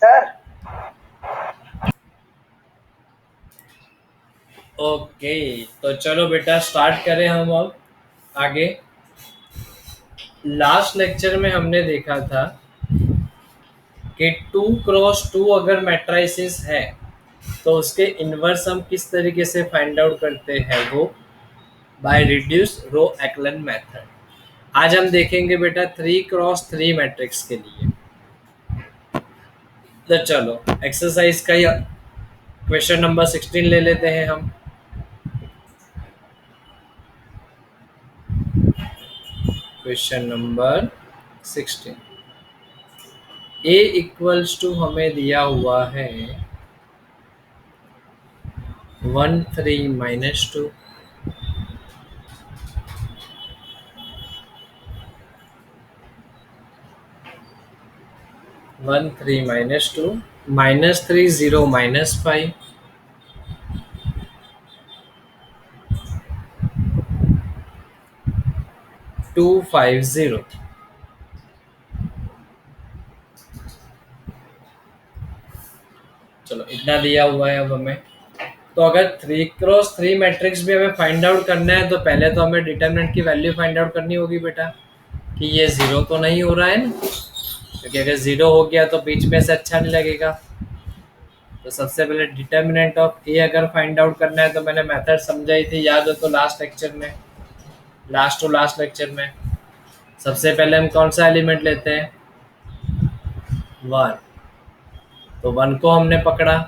Sir. Okay, तो चलो बेटा स्टार्ट करें हम अब आगे। लास्ट लेक्चर में हमने देखा था कि 2 क्रॉस 2 अगर मैट्राइसिस है तो उसके इनवर्स हम किस तरीके से फाइंड आउट करते हैं, वो by reduce row echelon method. आज हम देखेंगे बेटा 3 क्रॉस 3 मैट्रिक्स के लिए। तो चलो एक्सरसाइज का क्वेश्चन नंबर 16 ले लेते हैं हम। Question number 16, A equals to हमें दिया हुआ है 1 3 - 2, 1 3 - 2, -3 0 -5, 2 5 0। चलो इतना दिया हुआ है अब हमें। तो अगर 3 क्रॉस 3 मैट्रिक्स भी हमें फाइंड आउट करना है तो पहले तो हमें डिटर्मिनेंट की वैल्यू फाइंड आउट करनी होगी बेटा, कि ये जीरो तो नहीं हो रहा है ना, क्योंकि अगर जीरो हो गया तो बीच में से अच्छा नहीं लगेगा। तो सबसे पहले डिटर्मिनेंट ऑफ ए अगर फाइंड आउट करना है तो मैंने मेथड समझाई थी, याद हो तो लास्ट लेक्चर में, लास्ट टू लास्ट लेक्चर में। सबसे पहले हम कौन सा एलिमेंट लेते हैं, 1। तो 1 को हमने पकड़ा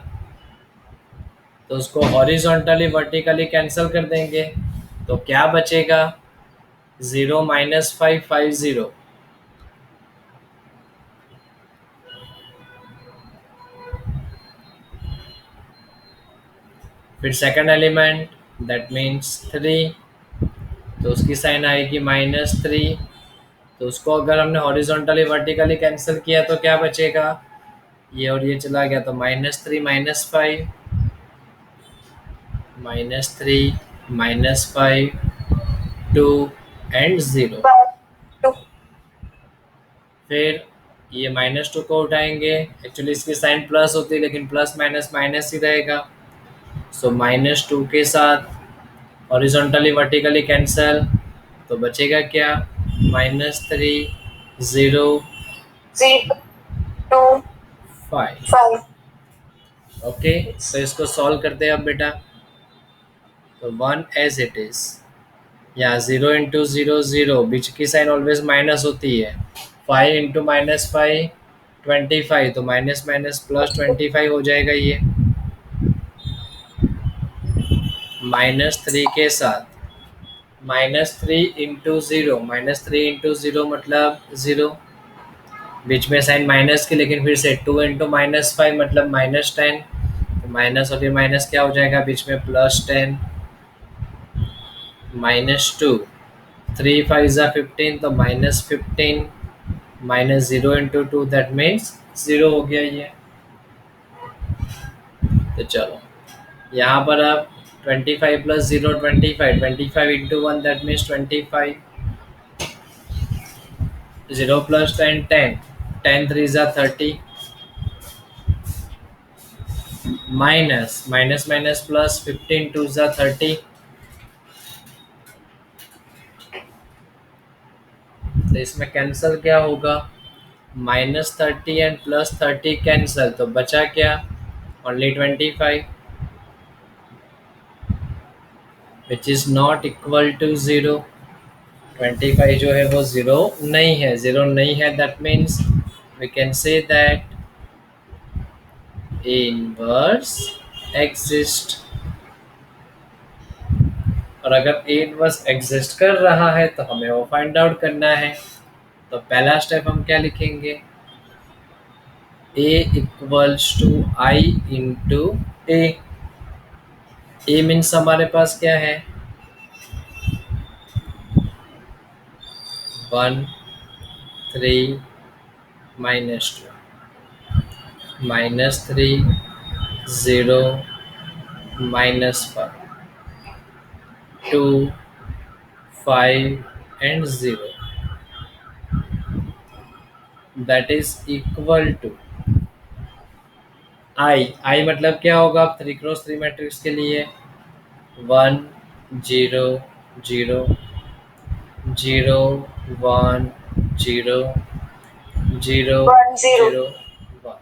तो उसको हॉरिजॉन्टली वर्टिकली कैंसिल कर देंगे, तो क्या बचेगा, 0 -5 5 0। फिर सेकंड एलिमेंट दैट मीन्स 3, तो उसकी साइन आएगी -3। तो उसको अगर हमने हॉरिजॉन्टली वर्टिकली कैंसिल किया तो क्या बचेगा, ये और ये चला गया, तो -3 -5, -3 -5 2 एंड 0। टू। फिर ये -2 को उठाएंगे, एक्चुअली इसकी साइन प्लस होती है लेकिन प्लस माइनस माइनस ही रहेगा। सो -2 के साथ हॉरिजॉन्टली वर्टिकली कैंसल, तो बचेगा क्या, -3 0 जीरो। टू। 5। 5। ओके, तो इसको सॉल्व करते हैं अब बेटा। तो 1 एज इट इज, या 0 इंटू 0 0, बीच की साइन ऑलवेज माइनस होती है। 5 इंटू -5 25, तो माइनस माइनस प्लस 25 हो जाएगा ये, -3 के साथ। -3 इंटू 0, -3 इंटू 0 मतलब 0, बीच में साइन माइनस की, लेकिन फिर से 2 इंटू -5 मतलब -10, तो माइनस और फिर माइनस क्या हो जाएगा बीच में, +10, -2, 3 5 ज़ा 15, तो -15, -0 इंटू 2 दैट मीन्स 0 हो गया ये। तो चलो यहाँ पर अब 25 + 0 25, 25 इंटू 1 दैट मीन्स 25, 0 + 10 10, 10 3 ज़ा 30, माइनस माइनस माइनस प्लस 15 2 ज़ा 30, तो इसमें कैंसिल क्या होगा, -30 एंड +30 कैंसिल, तो बचा क्या, only 25, which is not equal to 0। 25 जो है वो ज़ीरो नहीं है, ज़ीरो नहीं है, that means we can say that A inverse exist. और अगर ए इनवर्स एग्जिस्ट कर रहा है तो हमें वो फाइंड आउट करना है। तो पहला स्टेप हम क्या लिखेंगे, A equals to I into A. A means हमारे पास क्या है, 1 3 -2, -3 0 -5 2 5 and 0, that is equal to आई मतलब क्या होगा अब 3x3 मैट्रिक्स के लिए? 1 0 0 0 1 0 1 0 0 1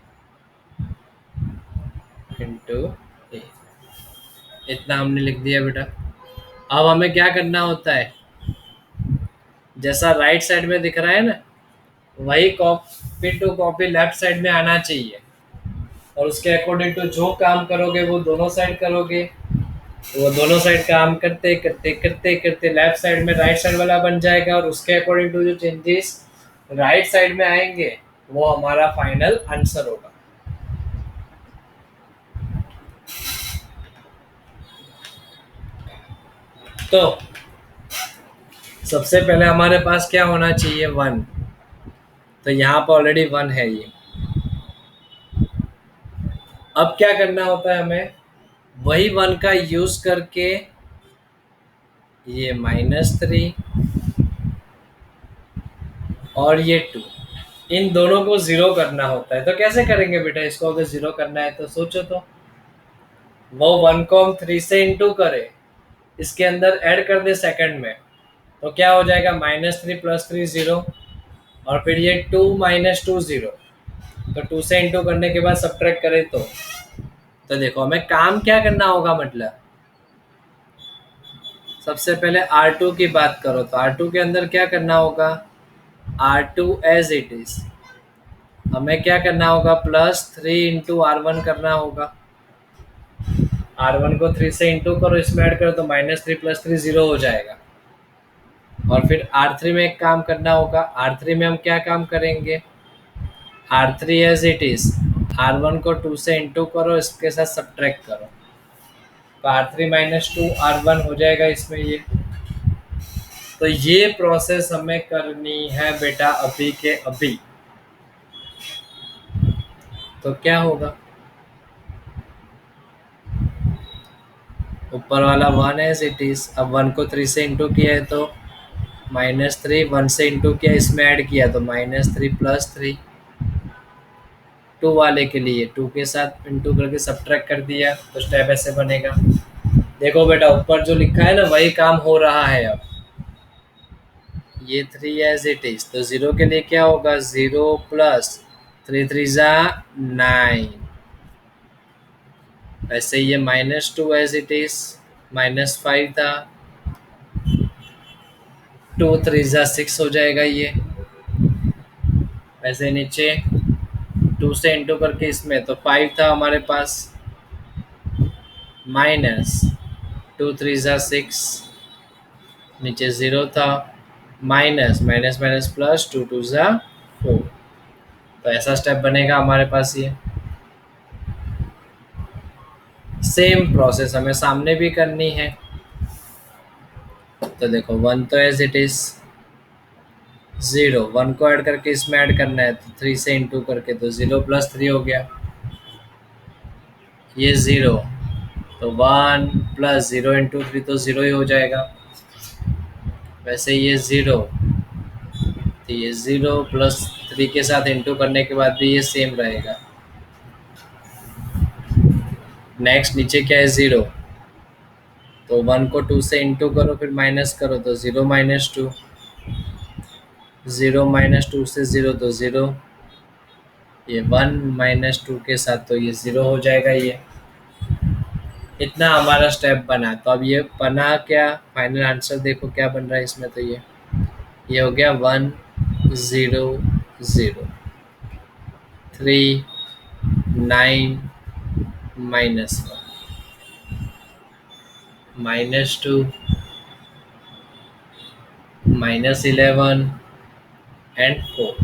इंटू ए। इतना हमने लिख दिया बेटा। अब हमें क्या करना होता है, जैसा राइट साइड में दिख रहा है ना, वही copy to copy left side में आना चाहिए, और उसके अकॉर्डिंग टू जो काम करोगे वो दोनों साइड करोगे। तो वो दोनों साइड काम करते करते करते करते लेफ्ट साइड में राइट साइड वाला बन जाएगा, और उसके अकॉर्डिंग टू जो चेंजेस राइट साइड में आएंगे वो हमारा फाइनल आंसर होगा। तो सबसे पहले हमारे पास क्या होना चाहिए? 1। तो यहाँ पर ऑलरेडी 1 है ये। अब क्या करना होता है हमें, वही 1 का यूज करके ये -3 और ये 2, इन दोनों को जीरो करना होता है। तो कैसे करेंगे बेटा इसको, अगर जीरो करना है तो सोचो। तो वो 1 को हम 3 से इंटू करें, इसके अंदर ऐड कर दे सेकंड में, तो क्या हो जाएगा? -3 + 3 0, और फिर ये 2 - 2 0। तो 2 से इंटू करने के बाद सब्ट्रैक्ट करें तो देखो हमें काम क्या करना होगा, मतलब सबसे पहले R2 की बात करो तो R2 के अंदर क्या करना होगा? R2 एज इट इज हमें क्या करना होगा? +3 × R1 करना होगा। R1 को 3 से इंटू करो, इसमें ऐड करो तो -3 + 3 0 हो जाएगा। और फिर R3 में एक काम करना होगा। R3 में हम क्या काम करेंगे? R3 as it is R1 को 2 से इंटू करो, इसके साथ सब्ट्रैक्ट करो, तो R3 - 2 R1 हो जाएगा इसमें ये। तो ये प्रोसेस हमें करनी है बेटा अभी के अभी। तो क्या होगा? ऊपर वाला 1 एज इट इज, अब 1 को 3 से इंटू किया है तो -3, 1 से इंटू किया, इसमें ऐड किया तो -3 + 3। 2 वाले के लिए 2 के साथ इंटू करके सब्ट्रैक्ट कर दिया, तो स्टेप ऐसे बनेगा। देखो बेटा ऊपर जो लिखा है ना वही काम हो रहा है। अब ये 3 एज इट इज, तो 0 के लिए क्या होगा? 0 + 3 3 = 9। वैसे ये -2 एज इट इज, -5 था, 2 3 = 6 हो जाएगा ये। वैसे नीचे 2 से इंटू करके इसमें तो 5 था हमारे पास, -2 3 = 6, नीचे 0 था, माइनस माइनस माइनस प्लस 2 2 = 4। तो ऐसा स्टेप बनेगा हमारे पास ये। सेम प्रोसेस हमें सामने भी करनी है। तो देखो 1 तो एज इट इज, 0 1 को ऐड करके इसमें ऐड करना है तो 3 से इंटू करके, तो 0 + 3 हो गया, ये 0, तो 1 + 0 × 3 तो 0 ही हो जाएगा। वैसे ये 0, तो ये 0 + 3 के साथ इंटू करने के बाद भी ये सेम रहेगा। नेक्स्ट नीचे क्या है? 0, तो 1 को 2 से इंटू करो, फिर माइनस करो तो 0 - 2, 0 - 2 से 0 तो 0, ये 1 - 2 के साथ तो ये 0 हो जाएगा ये। इतना हमारा स्टेप बना। तो अब ये बना क्या, फाइनल आंसर देखो क्या बन रहा है इसमें। तो ये हो गया 1 0 0 3 9 -1 -2 -11 एंड 4।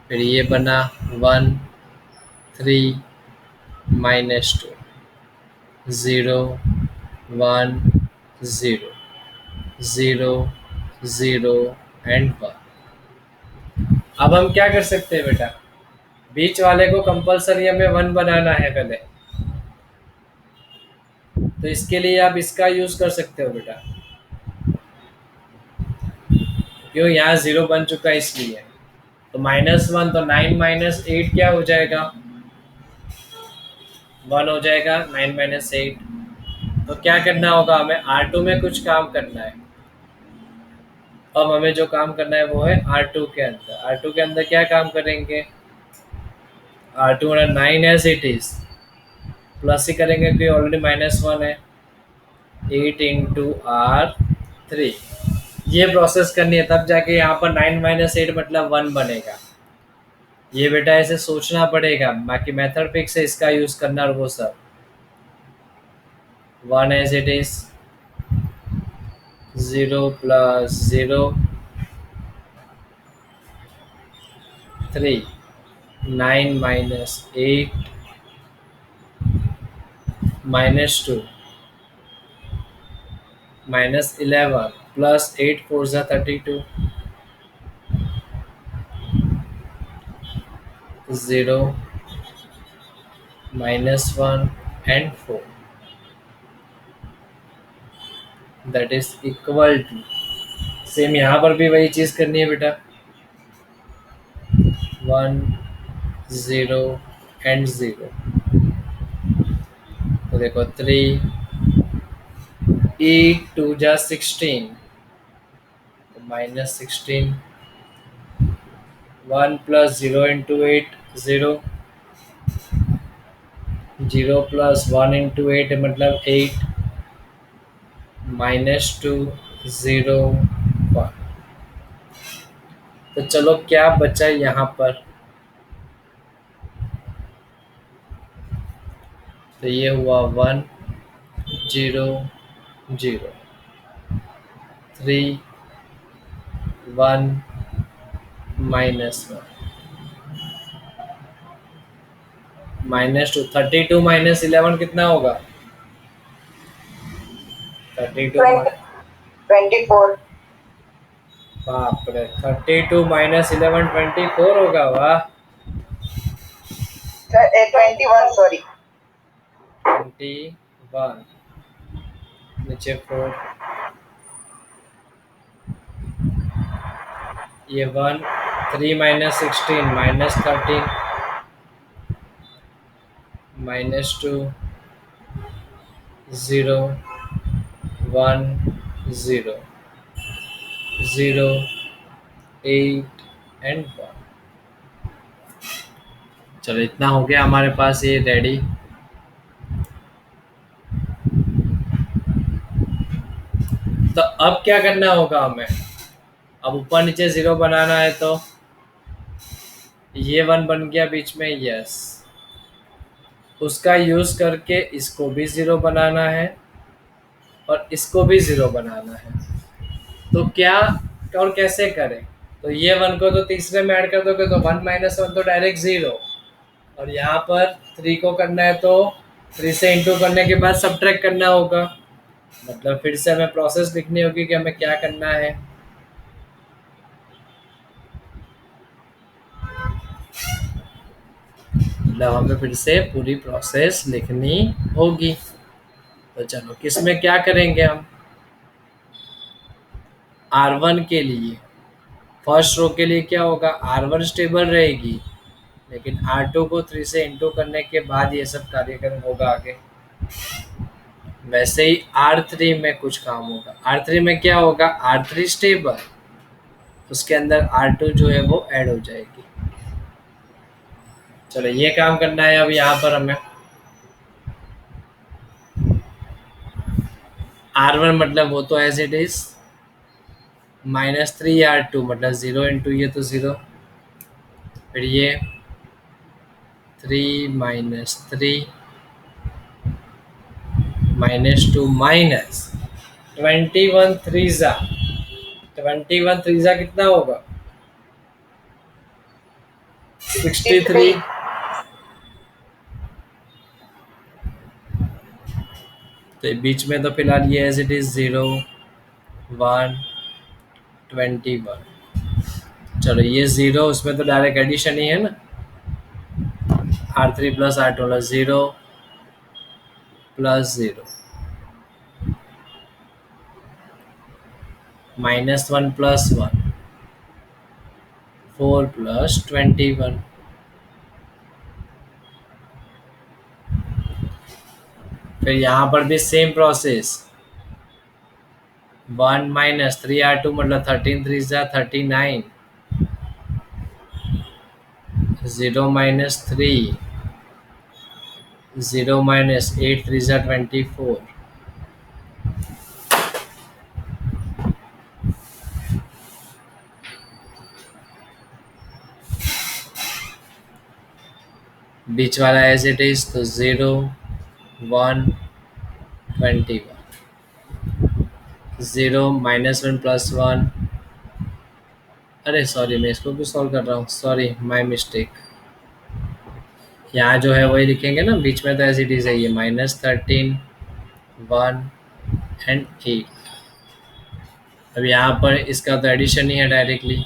फिर ये बना 1 3 -2 0 1 0 0 0 एंड 1। अब हम क्या कर सकते हैं बेटा, बीच वाले को कंपलसरी हमें 1 बनाना है पहले। तो इसके लिए आप इसका यूज कर सकते हो बेटा, क्यों, यहाँ 0 बन चुका है इसलिए। तो -1, तो 9 - 8 क्या हो जाएगा, 1 हो जाएगा। 9 - 8। तो क्या करना होगा हमें, R2 में कुछ काम करना है। अब हमें जो काम करना है वो है R2 के अंदर। R2 के अंदर क्या काम करेंगे, R2 में 9 एज इट इज, प्लस ही करेंगे क्योंकि ऑलरेडी -1 है। 8 इंटू R3, ये प्रोसेस करनी है, तब जाके यहाँ पर 9 - 8 मतलब 1 बनेगा। ये बेटा ऐसे सोचना पड़ेगा, बाकी मेथड फिक्स है, इसका यूज करना और वो सब। 1 एज इट इज, 0 + 0 3, 9 - 8 -2 -11 + 8 4 ज़ा 32, 0 -1 and 4, that is equal to. Same यहाँ पर भी वही चीज़ करनी है बेटा, 1 0 and 0। तो देखो 3, 8 2 ज़ा 16, -16, 1 + 0 इंटू 8 0, 0 + 1 इंटू 8 मतलब 8, -2 0 1। तो चलो क्या बचा यहाँ पर, तो ये हुआ 1 0 0, 3 1 -1, -2, 32 - 11 कितना होगा, 32 24। बाप रे, 32 - 11 24 होगा, वाह। 21, सॉरी। 21, नीचे 4, ये 1, 3 - 16 -13, -2 0 1 0 0 8 एंड 1। चलो इतना हो गया हमारे पास ये रेडी। तो अब क्या करना होगा हमें, अब ऊपर नीचे 0 बनाना है, तो ये 1 बन गया बीच में, यस, उसका यूज करके इसको भी 0 बनाना है और इसको भी 0 बनाना है। तो क्या और कैसे करें, तो ये 1 को तो तीसरे में ऐड कर दोगे तो 1 - 1 तो डायरेक्ट 0, और यहाँ पर 3 को करना है तो 3 से इंटू करने के बाद सब्ट्रैक्ट करना होगा। मतलब फिर से हमें प्रोसेस लिखनी होगी कि हमें क्या करना है। मतलब हमें फिर से पूरी प्रोसेस लिखनी होगी। तो चलो किस में क्या करेंगे हम, R1 के लिए फर्स्ट रो के लिए क्या होगा, R1 स्टेबल रहेगी, लेकिन R2 को 3 से इंटू करने के बाद ये सब कार्यक्रम होगा आगे। वैसे ही R3 में कुछ काम होगा, R3 में क्या होगा, R3 स्टेबल, उसके अंदर R2 जो है वो ऐड हो जाएगी। चलो ये काम करना है अब यहाँ पर हमें। R1 मतलब वो तो एज इट इज, -3 R2 मतलब 0 इंटू ये तो 0, फिर ये 3 - 3 -2 -21 3 ज़ा, 21 3 ज़ा कितना होगा, 63। तो बीच में तो फिलहाल ये एज इट इज 0 1 21। चलो ये 0, उसमें तो डायरेक्ट एडिशन ही है ना, R3 + R2 + 0 + 0 -1 + 1 4 प्लस 21। फिर यहाँ पर भी सेम प्रोसेस, 1 माइनस 3R2 मतलब 13 3 जा 39, 0 माइनस 3, 0 माइनस 8 3 जा 24, बीच वाला एज इट इज, तो 0 1 21, 0 -1 +1, अरे सॉरी मैं इसको भी सॉल्व कर रहा हूँ, सॉरी माय मिस्टेक। यहाँ जो है वही लिखेंगे ना, बीच में तो एज इट इज है ये, -13 1 एंड 8। अब यहाँ पर इसका तो एडिशन ही है डायरेक्टली,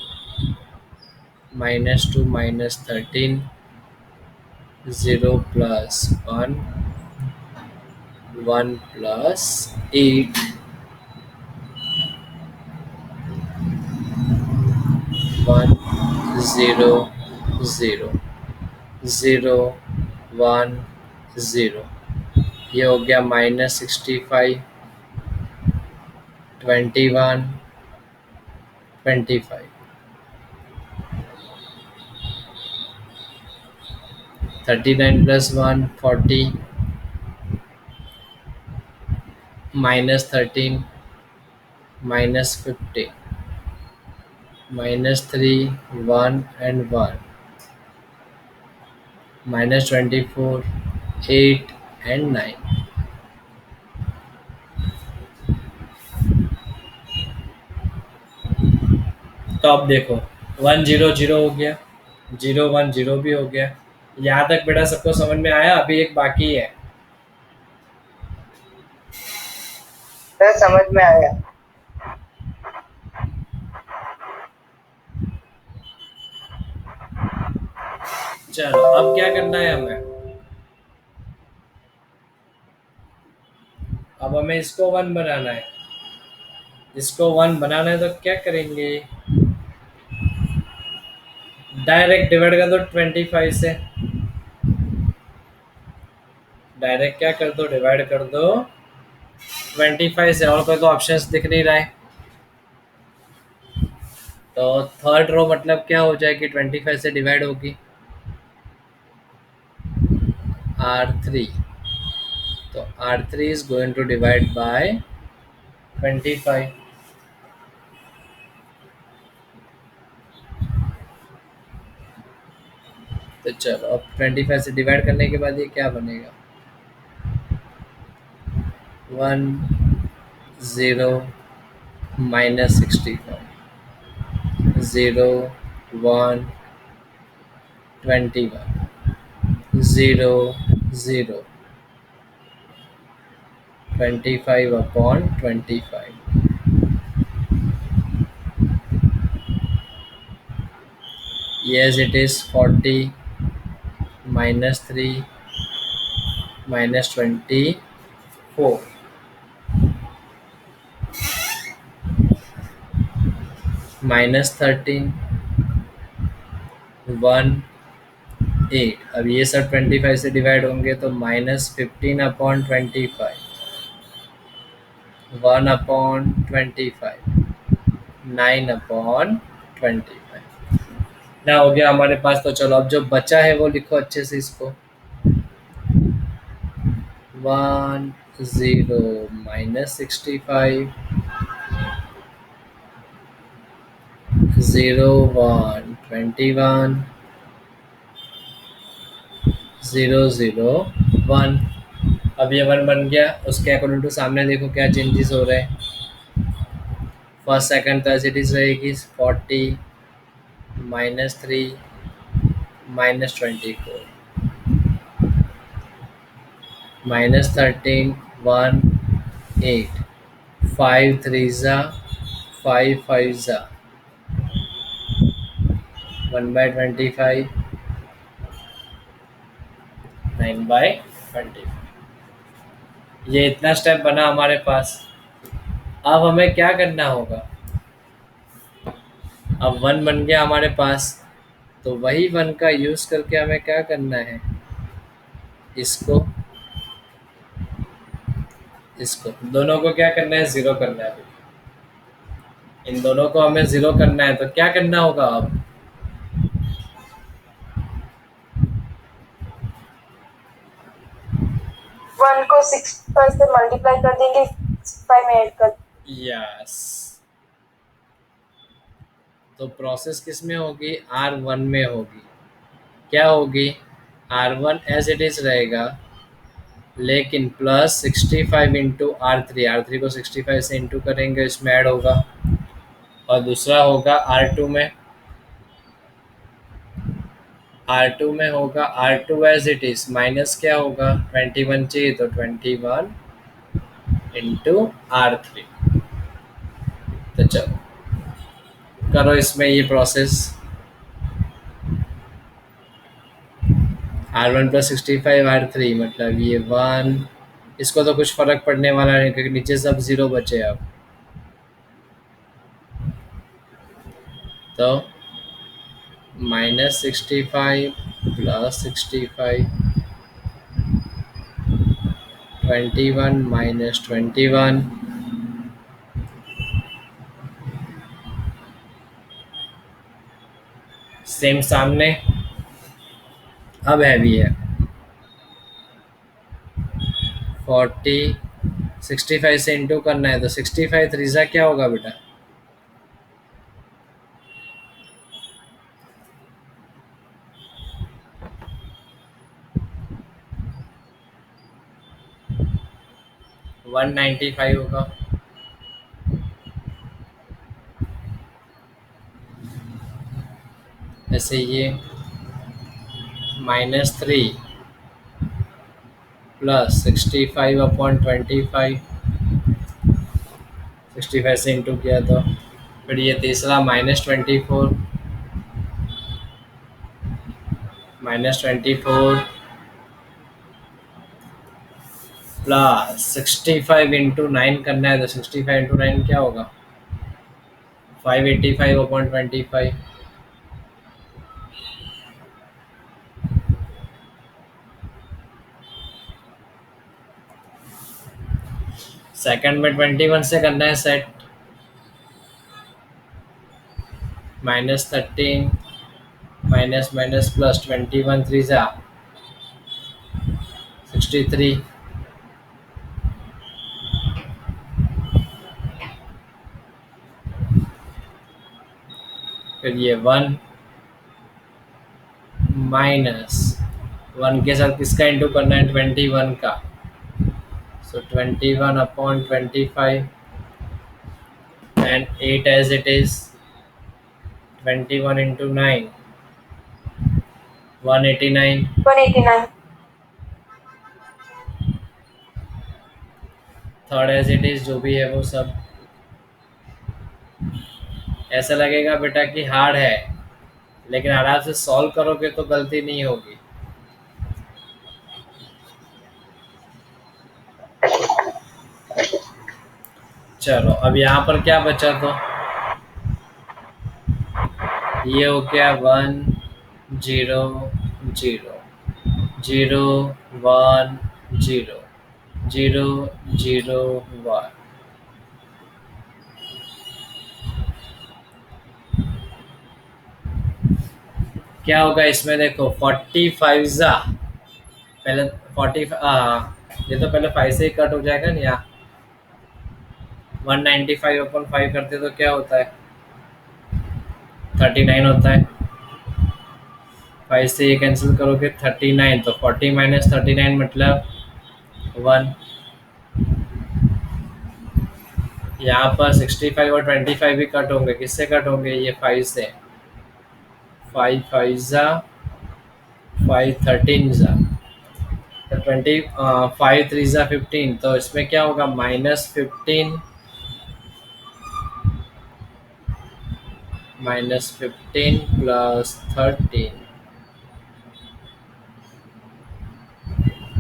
-2 -13, 0 प्लस 1 1 प्लस 8, 1 0 0 0 1 0, ये हो गया -65 21 25, 39 प्लस 1 40, -13 -50, -3 1 and 1, -24 8 and 9। तो अब देखो 1 0 0 हो गया, 0 1 0 भी हो गया। यहाँ तक बेटा सबको समझ में आया? अभी एक बाकी है। सर समझ में आया। चलो अब क्या करना है हमें? अब हमें इसको 1 बनाना है। इसको 1 बनाना है तो क्या करेंगे? डायरेक्ट डिवाइड कर दो 25 से। डायरेक्ट क्या कर दो? डिवाइड कर दो 25 से। और कोई तो ऑप्शंस दिख नहीं रहा है। तो थर्ड रो मतलब क्या हो जाएगी? 25 से डिवाइड होगी R3। तो R3 is going to divide by 25। तो चलो अब 25 से डिवाइड करने के बाद ये क्या बनेगा? 1 0 -65, 0 1 21, 0 0 25 upon 25। Yes, it is 40 -3 -24, -13 1 8। अब ये सब 25 से डिवाइड होंगे तो -15 अपॉन 25, 1 अपॉन 25, 9 अपॉन 25 ना हो गया हमारे पास। तो चलो अब जो बचा है वो लिखो अच्छे से इसको। 1 0 -65, 0 1 21, 0 0 1। अब ये 1 बन गया। उसके अकॉर्डिंग टू सामने देखो क्या चेंजेस हो रहे हैं। फर्स्ट सेकंड तो एज इट इज रहेगी 40 -3 -24, -13 1 8, 5 3 जा 5 5 जा 1/25, 9/25। ये इतना स्टेप बना हमारे पास। अब हमें क्या करना होगा? अब 1 बन गया हमारे पास, तो वही 1 का यूज़ करके हमें क्या करना है, इसको इसको दोनों को क्या करना है, 0 करना है। इन दोनों को हमें 0 करना है, तो क्या करना होगा अब, 1 को 65 से मल्टीप्लाई कर देंगे, 65 में ऐड कर। यस, तो प्रोसेस किस में होगी, R1 में होगी। क्या होगी, R1 एज इट इज रहेगा, लेकिन प्लस 65 इंटू R3 को 65 से इंटू करेंगे, इसमें ऐड होगा। और दूसरा होगा R2 में होगा R2 as it is minus क्या होगा, 21 चाहिए तो 21 इंटू R3। तो चलो करो इसमें ये प्रोसेस, R1 प्लस 65 R3 मतलब ये 1, इसको तो कुछ फर्क पड़ने वाला नहीं क्योंकि नीचे सब 0 बचे अब। तो -65 प्लस 65, 21 माइनस 21, सेम सामने, अब हैवी है 40, 65 से इंटू करना है, तो 65 थ्रीजा क्या होगा बेटा, 195 होगा। ऐसे ये -3 प्लस 65 अपॉन 25, 65 से इंटू किया तो फिर ये तीसरा -24, -24 प्लस 65 इंटू 9 करना है, तो 65 इंटू 9 क्या होगा, 585 अपॉन 25। सेकंड में 21 से करना है सेट, -13 माइनस माइनस प्लस 21 थ्रीजा 63, फिर ये 1 माइनस 1 के साथ किसका इंटू करना है, 21 का, so 21 upon 25 and 8 as it is, 21 into 9 189, 189, third as it is जो भी है वो सब। ऐसा लगेगा बेटा कि हार्ड है, लेकिन आराम से सॉल्व करोगे तो गलती नहीं होगी। चलो अब यहाँ पर क्या बचा, तो ये हो गया 1 0 0 0 1 0 0 0 1। क्या होगा इसमें, देखो 45 जा पहले 40, ये तो पहले 5 से ही कट हो जाएगा ना, यहाँ 195 अपन 5 करते तो क्या होता है, 39 होता है। 5 से ये कैंसिल करोगे 39, तो 40 माइनस 39 मतलब 1। यहाँ पर 65 और 25 भी कट होंगे, किससे कट होंगे, ये 5 से, 5 5 जा 5 13 जा, तो 5 3 जा 15, तो इसमें क्या होगा, -15 प्लस 13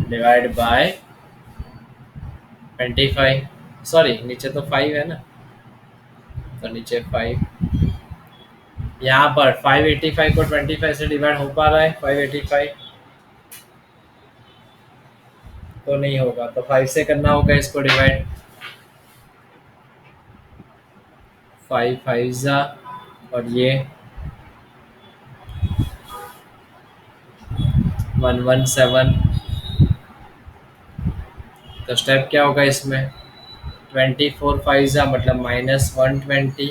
डिवाइड बाय 25, सॉरी नीचे तो 5 है ना, तो नीचे 5 यहाँ पर 585 को 25 से डिवाइड हो पा रहा है? 585 तो नहीं होगा, तो 5 से करना होगा इसको डिवाइड। 5 5 जा, और ये 117। तो स्टेप क्या होगा इसमें? 24 5 जा मतलब -120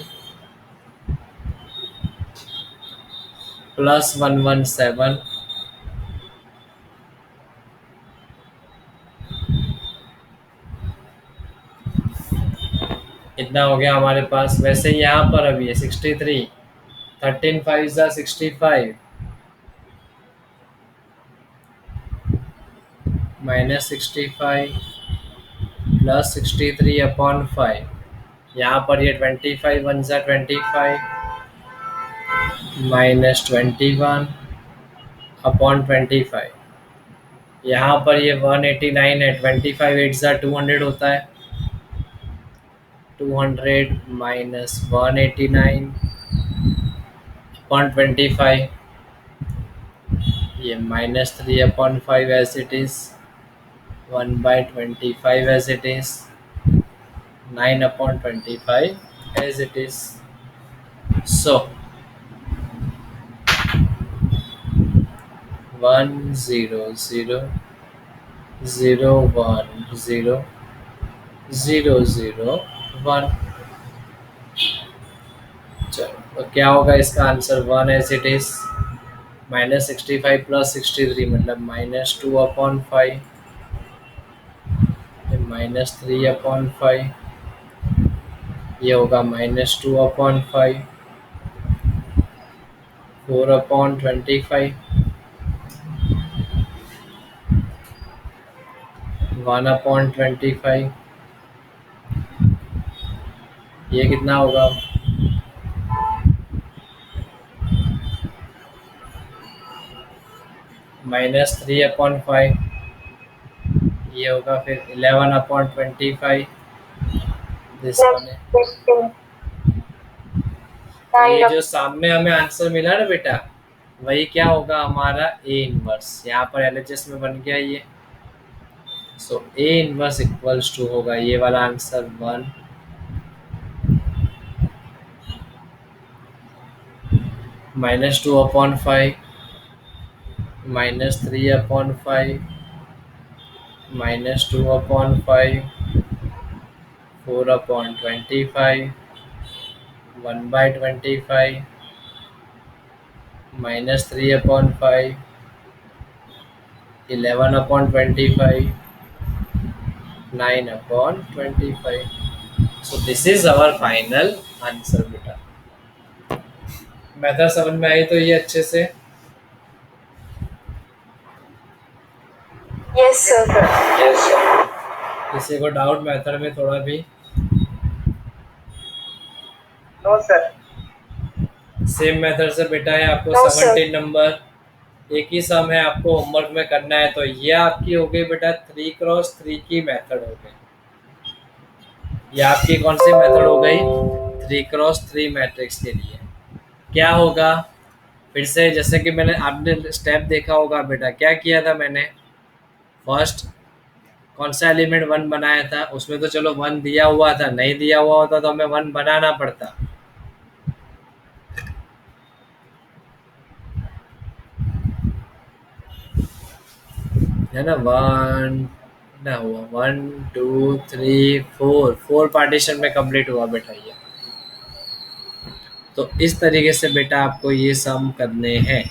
प्लस 117 इतना हो गया हमारे पास। वैसे यहाँ पर अभी है 63, 13 5 जा 65 -65 प्लस 63 अपॉन 5। यहाँ पर ये 25 1 जा 25 -21 अपॉन 25। यहाँ पर ये 189 है, 25 8 जा 200 होता है, 200 माइनस 189 अपॉन 25, ये -3 upon 5 as it is, 1/25 as it is, 9 upon 25 as it is. So 1 0 0 0 1 0 0 0 1। चलो, तो क्या होगा इसका answer? 1 as it is, -65 plus 63 मतलब -2 अपॉन 5, -3 अपॉन 5, ये होगा -2 अपॉन 5, 4 अपॉन 25, 1 अपॉन 25, ये कितना होगा? -3 अपॉन 5, ये होगा फिर 11 अपॉन 25, दिस वन है। तो ये जो सामने हमें आंसर मिला ना बेटा, वही क्या होगा हमारा? A inverse. यहाँ पर एलएचएस में बन गया ये। So A inverse equals to होगा ये वाला answer 1 -2 upon 5 -3 upon 5 -2 upon 5 4 upon 25 1/25 -3 upon 5 11 upon 25 9 upon 25। So this is our final answer बेटा। मेथड समझ में आई तो ये अच्छे से? Yes, sir. Yes, sir. किसी को डाउट मेथड में थोड़ा भी? No, sir. सेम मेथड से बेटा है आपको No, sir. 17 नंबर, एक ही सम है, आपको होमवर्क में करना है। तो ये आपकी हो गई बेटा 3x3 की मेथड हो गई। ये आपकी कौन सी मेथड हो गई? 3x3 मैट्रिक्स के लिए क्या होगा? फिर से जैसे कि मैंने, आपने स्टेप देखा होगा बेटा, क्या किया था मैंने? फर्स्ट कौन सा एलिमेंट 1 बनाया था? उसमें तो चलो 1 दिया हुआ था, नहीं दिया हुआ होता तो हमें 1 बनाना पड़ता है ना। 1 ना हुआ, 1 2 3 4 पार्टीशन में कंप्लीट हुआ बेटा ये। तो इस तरीके से बेटा आपको ये सम करने हैं।